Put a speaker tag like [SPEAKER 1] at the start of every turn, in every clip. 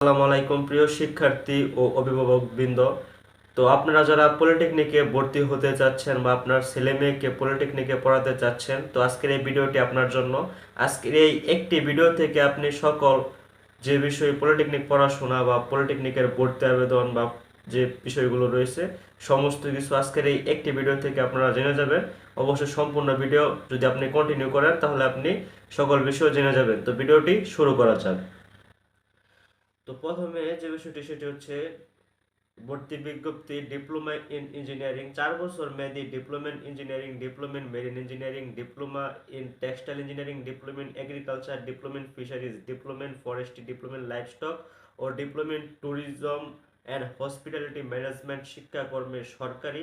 [SPEAKER 1] আসসালামু আলাইকুম প্রিয় শিক্ষার্থী ও অভিভাবকবৃন্দ। তো আপনারা যারা পলিটেকনিকে ভর্তি হতে চাচ্ছেন বা আপনার ছেলে মেয়েকে পলিটেকনিকে পড়াতে চাচ্ছেন, তো আজকের এই ভিডিওটি আপনার জন্য। আজকের এই একটি ভিডিও থেকে আপনি সকল যে বিষয়ে পলিটেকনিক পড়াশোনা বা পলিটেকনিকের ভর্তি আবেদন বা যে বিষয়গুলো রয়েছে সমস্ত কিছু আজকের এই একটি ভিডিও থেকে আপনারা জেনে যাবেন। অবশ্যই সম্পূর্ণ ভিডিও যদি আপনি কন্টিনিউ করেন তাহলে আপনি সকল বিষয় জেনে যাবেন। তো ভিডিওটি শুরু করা যাক। তো প্রথমে যে বিষয়টি সেটি হচ্ছে ভর্তি বিজ্ঞপ্তি। ডিপ্লোমা ইন ইঞ্জিনিয়ারিং 4 বছর মেয়াদী diploma in engineering, diploma in marine engineering, diploma in textile engineering, diploma in agriculture, diploma in fisheries, diploma in forestry, diploma in livestock ও diploma in tourism and hospitality management শিক্ষাকর্মের সরকারি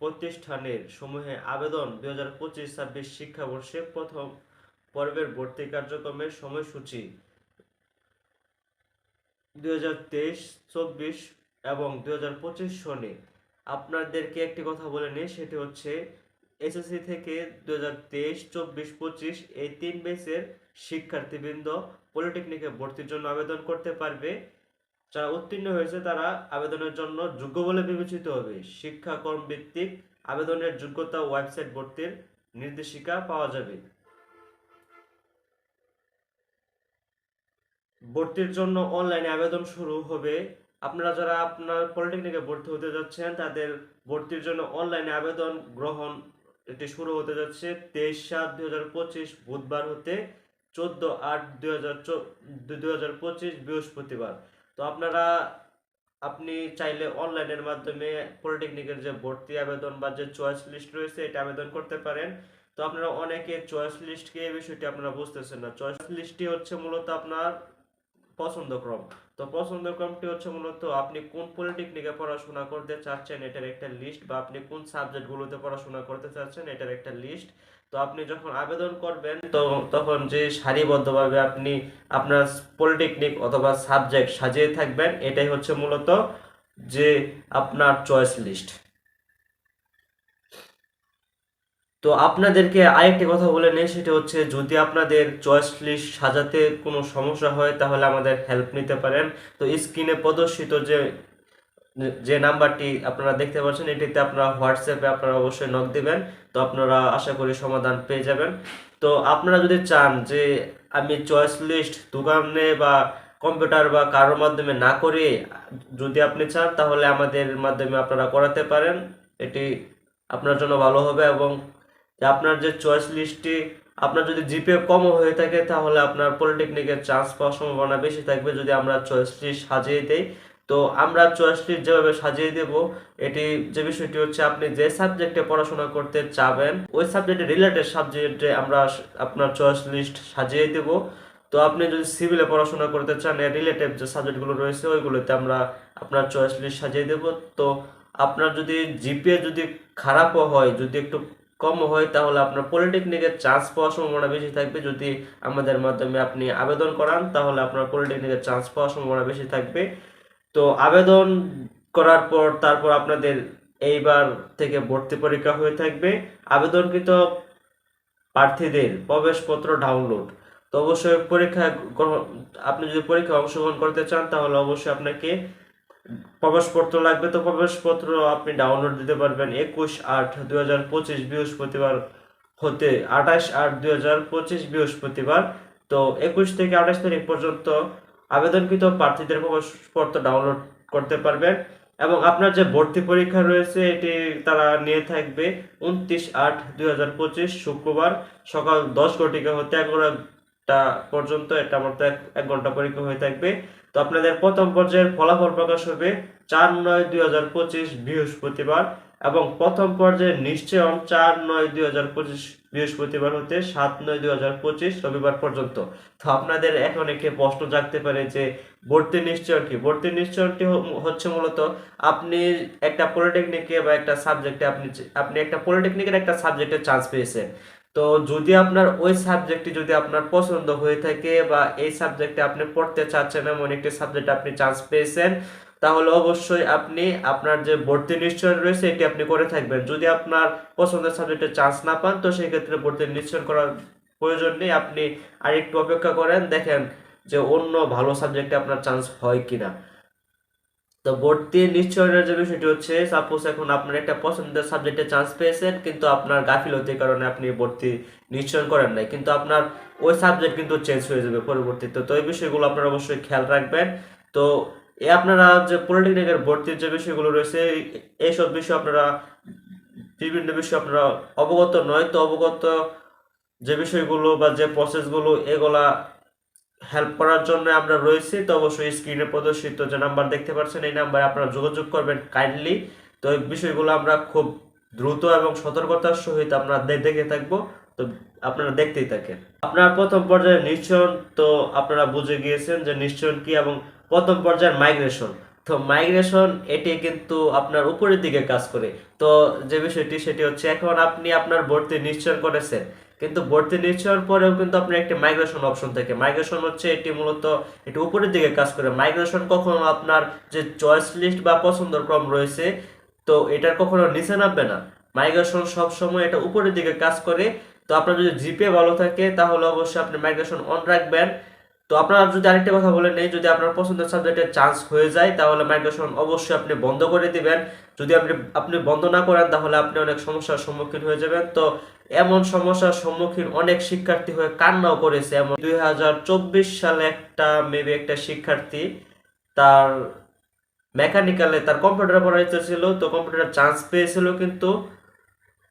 [SPEAKER 1] প্রতিষ্ঠানের সমূহে আবেদন 2025-26 শিক্ষাবর্ষে প্রথম পর্বের ভর্তি কার্যক্রমের সময়সূচি 2023-24 এবং 2025 সনে। আপনাদেরকে একটি কথা বলে নিই, সেটি হচ্ছে এসএসসি থেকে 2023-24-25 এই 3 ব্যাচের শিক্ষার্থীবৃন্দ পলিটেকনিকে ভর্তির জন্য আবেদন করতে পারবে। যারা উত্তীর্ণ হয়েছে তারা আবেদনের জন্য যোগ্য বলে বিবেচিত হবে। শিক্ষাক্রম ভিত্তিক আবেদনের যোগ্যতা ওয়েবসাইট ভর্তির নির্দেশিকা পাওয়া যাবে। ভর্তির জন্য অনলাইনে আবেদন শুরু হবে। আপনারা যারা আপনার পলিটেকনিকে ভর্তি হতে যাচ্ছেন তাদের ভর্তির জন্য অনলাইনে আবেদন গ্রহণ এটি শুরু হতে যাচ্ছে 23/7/2025 বুধবার হতে 14/8/2025 বৃহস্পতিবার। তো আপনি চাইলে অনলাইনের মাধ্যমে পলিটেকনিকের যে ভর্তি আবেদন বা যে চয়েস লিস্ট রয়েছে এটা আবেদন করতে পারেন। তো আপনারা অনেকে চয়েস লিস্টকে এই বিষয়টি আপনারা বুঝতেছেন না। চয়েস লিস্টটি হচ্ছে মূলত আপনার পছন্দক্রম। তো পছন্দক্রমটি হচ্ছে মূলত আপনি কোন পলিটেকনিকে পড়াশোনা করতে চাচ্ছেন এটার একটা লিস্ট, বা আপনি কোন সাবজেক্টগুলোতে পড়াশোনা করতে চাচ্ছেন এটার একটা লিস্ট। তো আপনি যখন আবেদন করবেন তো তখন যে সারিবদ্ধভাবে আপনি আপনার পলিটেকনিক অথবা সাবজেক্ট সাজিয়ে থাকবেন এটাই হচ্ছে মূলত যে আপনার চয়েস লিস্ট। তো আপনাদেরকে আরেকটি কথা বলে নেই, সেটা হচ্ছে যদি আপনাদের চয়েস লিস্ট সাজাতে কোনো সমস্যা হয় তাহলে আমাদের হেল্প নিতে পারেন। তো স্ক্রিনে প্রদর্শিত যে যে নাম্বারটি আপনারা দেখতে পাচ্ছেন এটিতে আপনারা হোয়াটসঅ্যাপে আপনারা অবশ্যই নক দিবেন। তো আপনারা আশা করি সমাধান পেয়ে যাবেন। তো আপনারা যদি চান যে আমি চয়েস লিস্ট দোকানে বা কম্পিউটার বা কারোর মাধ্যমে না করে যদি আপনি চান তাহলে আমাদের মাধ্যমে আপনারা করাতে পারেন। এটি আপনার জন্য ভালো হবে। এবং আপনার যে চয়েস লিস্টটি আপনার যদি জিপিএ কম হয়ে থাকে তাহলে আপনার পলিটেকনিকের চান্স পাওয়ার সম্ভাবনা বেশি থাকবে যদি আমরা চয়েস লিস্ট সাজিয়ে দেই। তো আমরা চয়েস লিস্ট যেভাবে সাজিয়ে দেব এটি যে বিষয়টি হচ্ছে আপনি যে সাবজেক্টে পড়াশোনা করতে চাবেন ওই সাবজেক্টে রিলেটেড সাবজেক্টে আমরা আপনার চয়েস লিস্ট সাজিয়ে দেব। তো আপনি যদি সিভিলে পড়াশোনা করতে চান এর রিলেটেড যে সাবজেক্টগুলো রয়েছে ওইগুলোতে আমরা আপনার চয়েস লিস্ট সাজিয়ে দেব। তো আপনার যদি জিপিএ যদি খারাপও হয়, যদি একটু কম হয় তাহলে আপনার পলিটেকনিকের চান্স পাওয়ার সম্ভাবনা বেশি থাকবে। যদি আমাদের মাধ্যমে আপনি আবেদন করান তাহলে আপনার পলিটেকনিকের চান্স পাওয়ার সম্ভাবনা বেশি থাকবে। তো আবেদন করার পর তারপর আপনাদের এইবার থেকে ভর্তি পরীক্ষা হয়ে থাকবে। আবেদনকৃত প্রার্থীদের প্রবেশপত্র ডাউনলোড। তো অবশ্যই আপনি যদি পরীক্ষায় অংশগ্রহণ করতে চান তাহলে অবশ্যই আপনাকে প্রবেশপত্র লাগবে। তো প্রবেশপত্র আপনি ডাউনলোড দিতে পারবেন 21/8/2025 বৃহস্পতিবার হতে 28/8/2025 বৃহস্পতিবার। তো 21 থেকে 28 তারিখ পর্যন্ত আবেদনকৃত প্রার্থীদের প্রবেশপত্র ডাউনলোড করতে পারবেন। এবং আপনার যে ভর্তি পরীক্ষা রয়েছে এটি তারা নিয়ে থাকবে 29/8/2025 শুক্রবার সকাল 10 ঘটিকা হতে 11টা পর্যন্ত। এটা মতো 1 ঘন্টা পরীক্ষা হয়ে থাকবে। তো আপনাদের প্রথম পর্যায়ের ফলাফল প্রকাশ হবে 4/9/2025 বৃহস্পতিবার এবং প্রথম পর্যায়ের নিশ্চয়ন 4/9/2025 বৃহস্পতিবার হতে 7/9/2025 রবিবার পর্যন্ত। তো আপনাদের এখন একটি প্রশ্ন জাগতে পারে যে ভর্তি নিশ্চয়ন কি? ভর্তি নিশ্চয়নটি হচ্ছে মূলত আপনি একটা পলিটেকনিকে বা একটা সাবজেক্টে আপনি একটা পলিটেকনিকের একটা সাবজেক্টে চান্স পেয়েছেন। তো যদি আপনার ওই সাবজেক্টটি যদি আপনার পছন্দ হয়ে থাকে বা এই সাবজেক্টে আপনি পড়তে চাচ্ছেন এমন একটি সাবজেক্টে আপনি চান্স পেয়েছেন তাহলে অবশ্যই আপনি আপনার যে ভর্তি নিশ্চয়ন রয়েছে এটি আপনি করে থাকবেন। যদি আপনার পছন্দের সাবজেক্টে চান্স না পান তো সেই ক্ষেত্রে ভর্তি নিশ্চয়ন করার প্রয়োজন নেই। আপনি আরেকটু অপেক্ষা করেন, দেখেন যে অন্য ভালো সাবজেক্টে আপনার চান্স হয় কিনা। তো ভর্তি নিশ্চয়নের যে বিষয়টি হচ্ছে, সাপোজ এখন আপনার একটা পছন্দের সাবজেক্টে চান্স পেয়েছেন, কিন্তু আপনার গাফিলতির কারণে আপনি ভর্তি নিশ্চয়ন করেন নাই, কিন্তু আপনার ওই সাবজেক্ট কিন্তু চেঞ্জ হয়ে যাবে পরবর্তীতে। তো এই বিষয়গুলো আপনারা অবশ্যই খেয়াল রাখবেন। তো আপনারা যে পলিটেকনিকের ভর্তির যে বিষয়গুলো রয়েছে, এইসব বিষয় আপনারা বিভিন্ন বিষয় আপনারা অবগত নয়, তো অবগত যে বিষয়গুলো বা যে প্রসেসগুলো, এগুলা হেল্প করার জন্য আমরা রয়েছি। তো অবশ্যই স্ক্রিনে প্রদর্শিত যে নাম্বার দেখতে পাচ্ছেন, এই নাম্বারে আপনারা যোগাযোগ করবেন কাইন্ডলি। তো এই বিষয়গুলো আমরা খুব দ্রুত এবং সতর্কতার সহিত আমরা দেখে থাকবো। তো আপনারা দেখতেই থাকেন। আপনার প্রথম পর্যায়ে নিশ্চয়ন, তো আপনারা বুঝে গিয়েছেন যে নিশ্চয়ন কি, এবং প্রথম পর্যায়ের মাইগ্রেশন। তো মাইগ্রেশন এটি কিন্তু আপনার উপরের দিকে কাজ করে। তো যে বিষয়টি সেটি হচ্ছে, এখন আপনি আপনার ভর্তি নিশ্চয় করেছেন, কিন্তু ভর্তি নিশ্চয়ের পরেও কিন্তু আপনার একটি মাইগ্রেশন অপশন থাকে। মাইগ্রেশন হচ্ছে এটি মূলত এটি উপরের দিকে কাজ করে। মাইগ্রেশন কখনো আপনার যে চয়েস লিস্ট বা পছন্দের ক্রম রয়েছে, তো এটার কখনো নিচে নামবে না। মাইগ্রেশন সবসময় এটা উপরের দিকে কাজ করে। তো আপনার যদি জিপিএ ভালো থাকে তাহলে অবশ্যই আপনি মাইগ্রেশন অন রাখবেন। তো আপনারা যদি আরেকটা কথা বলে নেই, যদি আপনার পছন্দের সাবজেক্টের চান্স হয়ে যায় তাহলে মাইগ্রেশন অবশ্যই আপনি বন্ধ করে দিবেন। যদি আপনি বন্ধ না করেন তাহলে আপনি অনেক সমস্যার সম্মুখীন হয়ে যাবেন। তো এমন সমস্যার সম্মুখীন অনেক শিক্ষার্থী হয়ে কান্নাও করেছে। এমন 2024 সালে একটা শিক্ষার্থী তার মেকানিক্যালে তার কম্পিউটার পড়ার ইচ্ছা ছিল, তো কম্পিউটারে চান্স পেয়েছিল, কিন্তু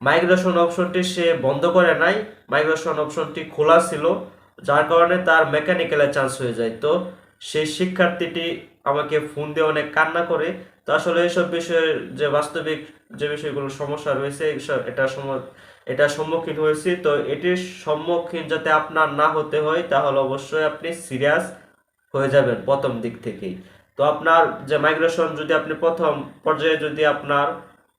[SPEAKER 1] মাইগ্রেশন অপশনটি সে বন্ধ করে নাই, মাইগ্রেশন অপশনটি খোলা ছিল, যার কারণে তার মেকানিক্যালে চান্স হয়ে যায়। তো সেই শিক্ষার্থীটি আমাকে ফোন দিয়ে অনেক কান্না করে। তো আসলে এইসব বিষয়ে যে বাস্তবিক যে বিষয়গুলো সমস্যা রয়েছে, এটার সম্মুখীন হয়েছি। তো এটির সম্মুখীন যাতে আপনার না হতে হয় তাহলে অবশ্যই আপনি সিরিয়াস হয়ে যাবেন প্রথম দিক থেকেই। তো আপনার যে মাইগ্রেশন যদি আপনি প্রথম পর্যায়ে যদি আপনার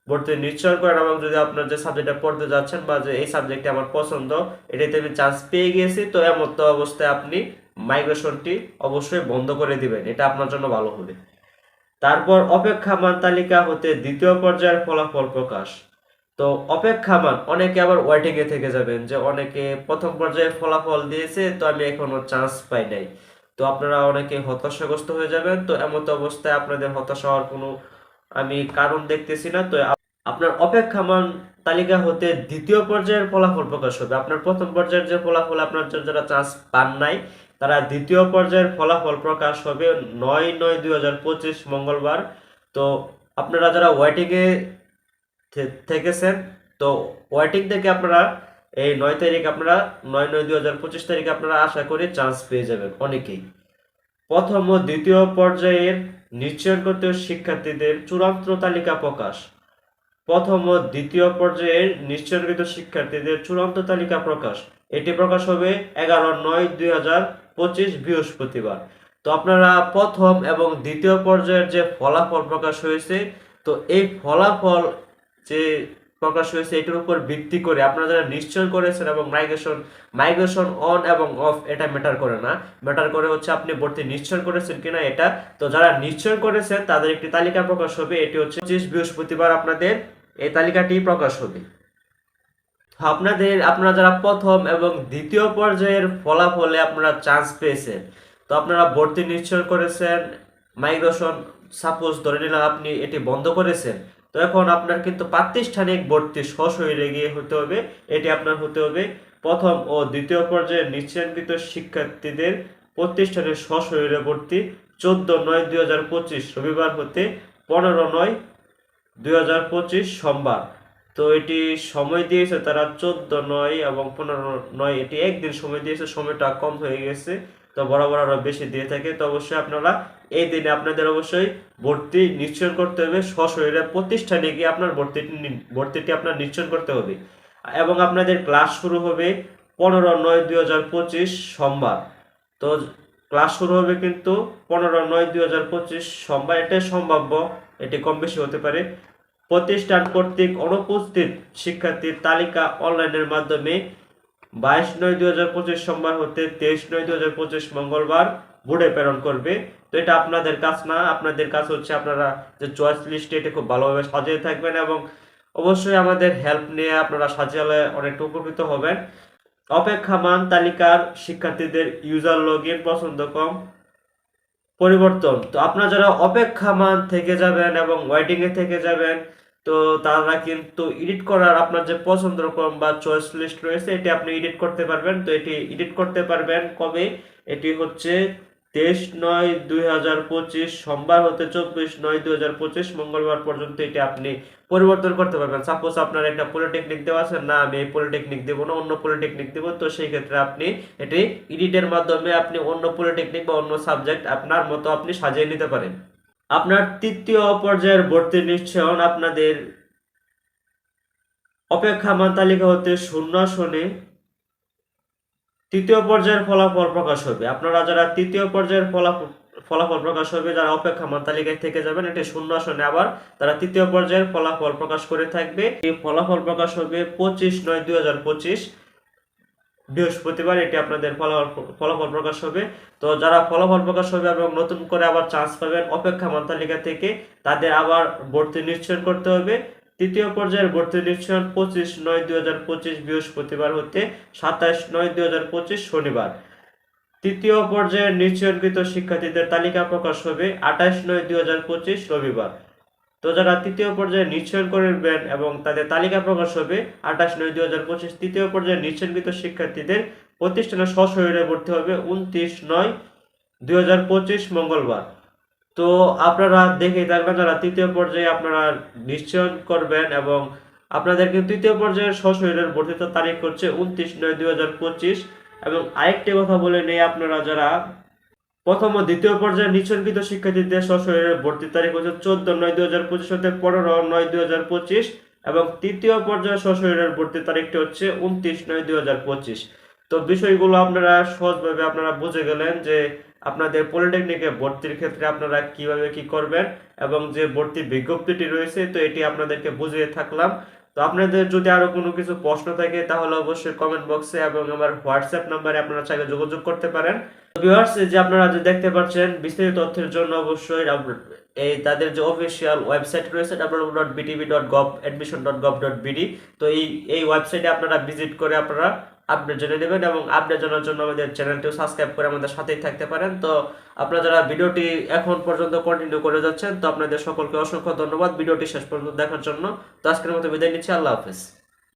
[SPEAKER 1] ভর্তি নিশ্চয় করেন, এবং যদি আপনার যে সাবজেক্টটা পড়তে যাচ্ছেন বা যে এই সাবজেক্টে আমার পছন্দ, এটাতে আমি চান্স পেয়ে গিয়েছি, তো এমন তো অবস্থায় আপনি মাইগ্রেশনটি অবশ্যই বন্ধ করে দিবেন, এটা আপনার জন্য ভালো হবে। তারপর অপেক্ষামান তালিকা হতে দ্বিতীয় পর্যায়ের ফলাফল প্রকাশ। তো অপেক্ষামান, অনেকে আবার ওয়েটিং এ থেকে যাবেন, যে অনেকে প্রথম পর্যায়ে ফলাফল দিয়েছে তো আমি এখনো চান্স পাই নাই। তো আপনারা অনেকে হতাশাগ্রস্ত হয়ে যাবেন। তো এমত অবস্থায় আপনাদের হতাশা হওয়ার কোনো আমি কারণ দেখতেছি না। তো আপনার অপেক্ষামান তালিকা হতে দ্বিতীয় পর্যায়ের ফলাফল প্রকাশ হবে। আপনার প্রথম পর্যায়ের যে ফলাফল, আপনার যারা চান্স পান নাই তারা দ্বিতীয় পর্যায়ের ফলাফল প্রকাশ হবে 9/9/2025 মঙ্গলবার। তো আপনারা যারা ওয়েটিং এ থেকেছেন, তো ওয়েটিং থেকে আপনারা এই 9 তারিখ, আপনারা 9/9/2025 তারিখে আপনারা আশা করি চান্স পেয়ে যাবেন অনেকেই। প্রথম ও দ্বিতীয় পর্যায়ের নিশ্চয়কৃত শিক্ষার্থীদের চূড়ান্ত তালিকা প্রকাশ। প্রথম ও দ্বিতীয় পর্যায়ের নিশ্চয়কৃত শিক্ষার্থীদের চূড়ান্ত তালিকা প্রকাশ। এটি প্রকাশ হবে 11/9/2025 বৃহস্পতিবার। তো আপনারা প্রথম এবং দ্বিতীয় পর্যায়ের যে ফলাফল প্রকাশ হয়েছে, তো এই ফলাফল যে প্রকাশ হয়েছে এটার উপর ভিত্তি করে আপনারা যারা নিশ্চয় করেছেন, এবং মাইগ্রেশন অন এবং অফ এটা ম্যাটার করে না, ম্যাটার করে হচ্ছে আপনি ভর্তি নিশ্চয় করেছেন কিনা এটা। তো যারা নিশ্চয় করেছেন তাদের একটি তালিকা প্রকাশ হবে, এটি হচ্ছে 25 বৃহস্পতিবার আপনাদের এই তালিকাটি প্রকাশ হবে। আপনারা যারা প্রথম এবং দ্বিতীয় পর্যায়ের ফলাফলে আপনারা চান্স পেয়েছেন, তো আপনারা ভর্তি নিশ্চয় করেছেন, মাইগ্রেশন সাপোজ ধরে নিলাম আপনি এটি বন্ধ করেছেন, তো এখন আপনার কিন্তু প্রাতিষ্ঠানিক ভর্তি সশরীরে গিয়ে হতে হবে। এটি আপনার হতে হবে প্রথম ও দ্বিতীয় পর্যায়ের নিশ্চয়কৃত শিক্ষার্থীদের প্রতিষ্ঠানের সশরীরে ভর্তি 14/9/2025 রবিবার হতে 15/9/2025 সোমবার। তো এটি সময় দিয়েছে তারা 14/9 এবং 15/9, এটি একদিন সময় দিয়েছে, সময়টা কম হয়ে গেছে। তো বরাবর আরো বেশি দিয়ে থাকে। তো অবশ্যই আপনারা এই দিনে আপনাদের অবশ্যই ভর্তি নিশ্চয় করতে হবে, সশরীরে প্রতিষ্ঠানে গিয়ে আপনার ভর্তিটি আপনার নিশ্চয় করতে হবে। এবং আপনাদের ক্লাস শুরু হবে 15/9/2025 সোমবার। তো ক্লাস শুরু হবে কিন্তু 15/9/2025 সোমবার, এটাই সম্ভাব্য, এটি কম বেশি হতে পারে। প্রতিষ্ঠান কর্তৃক অনুপস্থিত শিক্ষার্থীর তালিকা অনলাইনের মাধ্যমে 22/9/2025 সোমবার হতে 23/9/2025 মঙ্গলবার বোর্ডে প্রেরণ করবে। তো এটা আপনাদের কাজ না, আপনাদের কাজ হচ্ছে আপনারা যে চয়েস লিস্টে এটা খুব ভালোভাবে সাজিয়ে থাকবেন, এবং অবশ্যই আমাদের হেল্প নিয়ে আপনারা সাজিয়ে অনেকটা উপকৃত হবেন। অপেক্ষমান তালিকার শিক্ষার্থীদের ইউজার লগইন পছন্দ কম পরিবর্তন। তো আপনারা যারা অপেক্ষমান থেকে যাবেন এবং ওয়েটিং এ থেকে যাবেন, তো তারা কিন্তু এডিট করার আপনার যে পছন্দ ক্রম বা চয়েস লিস্ট রয়েছে এটি আপনি এডিট করতে পারবেন। তো এটি এডিট করতে পারবেন কবে? এটি হচ্ছে 23/9/2025 সোমবার হতে 24/9/2025 মঙ্গলবার পর্যন্ত এটি আপনি পরিবর্তন করতে পারবেন। সাপোজ আপনার একটা পলিটেকনিক দেওয়া আছে, না আমি এই পলিটেকনিক দেবো না, অন্য পলিটেকনিক দেবো, তো সেই ক্ষেত্রে আপনি এটি এডিটের মাধ্যমে আপনি অন্য পলিটেকনিক বা অন্য সাবজেক্ট আপনার মতো আপনি সাজিয়ে নিতে পারেন। আপনার তৃতীয় পর্যায়ের ভর্তি নিশ্চয়ন আপনাদের অপেক্ষমান তালিকা হতে শূন্য আসনে তৃতীয় পর্যায়ের ফলাফল প্রকাশ হবে। আপনারা যারা তৃতীয় পর্যায়ের ফলাফল প্রকাশ হবে, যারা অপেক্ষমান তালিকায় থেকে যাবেন, এটি শূন্য আসনে আবার তারা তৃতীয় পর্যায়ের ফলাফল প্রকাশ করে থাকবে। এই ফলাফল প্রকাশ হবে 25/9/2025 বৃহস্পতিবার। এটি আপনাদের ফলাফল প্রকাশ হবে। তো যারা ফলাফল প্রকাশ হবে এবং নতুন করে আবার চান্স পাবেন অপেক্ষমান তালিকা থেকে, তাদের আবার ভর্তি নিশ্চয়ন করতে হবে। তৃতীয় পর্যায়ের ভর্তি নিশ্চয়ন 25/9/2025 বৃহস্পতিবার হতে 27/9/2025 শনিবার। তৃতীয় পর্যায়ের নিশ্চয়নকৃত শিক্ষার্থীদের তালিকা প্রকাশ হবে 28/9/2025 রবিবার। তো যারা তৃতীয় পর্যায়ে নিশ্চয়ন করবেন এবং তাদের তালিকা প্রকাশ হবে 28/9/2025, তৃতীয় পর্যায়ে নিশ্চয়নকৃত শিক্ষার্থীদের প্রতিষ্ঠানে সশরীরে ভর্তি হবে 29/9/2025 মঙ্গলবার। তো আপনারা দেখেই থাকবেন যারা তৃতীয় পর্যায়ে আপনারা নিশ্চয়ন করবেন এবং আপনাদের কিন্তু তৃতীয় পর্যায়ের সশরীরের ভর্তির তারিখ হচ্ছে 29/9/2025। এবং আরেকটি কথা বলে নেই, আপনারা যারা প্রথম ও দ্বিতীয় পর্যায়ে নিশ্চয়কৃত শিক্ষার্থীদের সশরীরে ভর্তির তারিখ হচ্ছে 14/9/2025 হতে 15/9/2025 এবং তৃতীয় পর্যায়ে সশরীরের ভর্তির তারিখটি হচ্ছে 29/9/2025। তো বিষয়গুলো আপনারা সহজভাবে আপনারা বুঝে গেলেন যে আপনাদের পলিটেকনিকে ভর্তির ক্ষেত্রে আপনারা কিভাবে কি করবেন এবং যে ভর্তি বিজ্ঞপ্তিটি রয়েছে, তো এটি আপনাদেরকে বুঝিয়ে থাকলাম। তো আপনাদের যদি আরো কোনো কিছু প্রশ্ন থাকে তাহলে অবশ্যই কমেন্ট বক্সে এবং আমার হোয়াটসঅ্যাপ নাম্বারে আপনারা চাইলে যোগাযোগ করতে পারেন। ভিউয়ার্স, যে আপনারা যে দেখতে পাচ্ছেন, বিস্তারিত তথ্যের জন্য অবশ্যই এই তাদের যে অফিসিয়াল ওয়েবসাইট রয়েছে www.btb.gov.admission.gov.bd, তো এই ওয়েবসাইটে আপনারা ভিজিট করে আপনারা আপডেট জেনে নেবেন এবং আপডেট জানার জন্য আমাদের চ্যানেলটিও সাবস্ক্রাইব করে আমাদের সাথেই থাকতে পারেন। তো আপনারা যারা ভিডিওটি এখন পর্যন্ত কন্টিনিউ করে যাচ্ছেন, তো আপনাদের সকলকে অসংখ্য ধন্যবাদ ভিডিওটি শেষ পর্যন্ত দেখার জন্য। তো আজকের মতো বিদায় নিচ্ছি, আল্লাহ হাফেজ।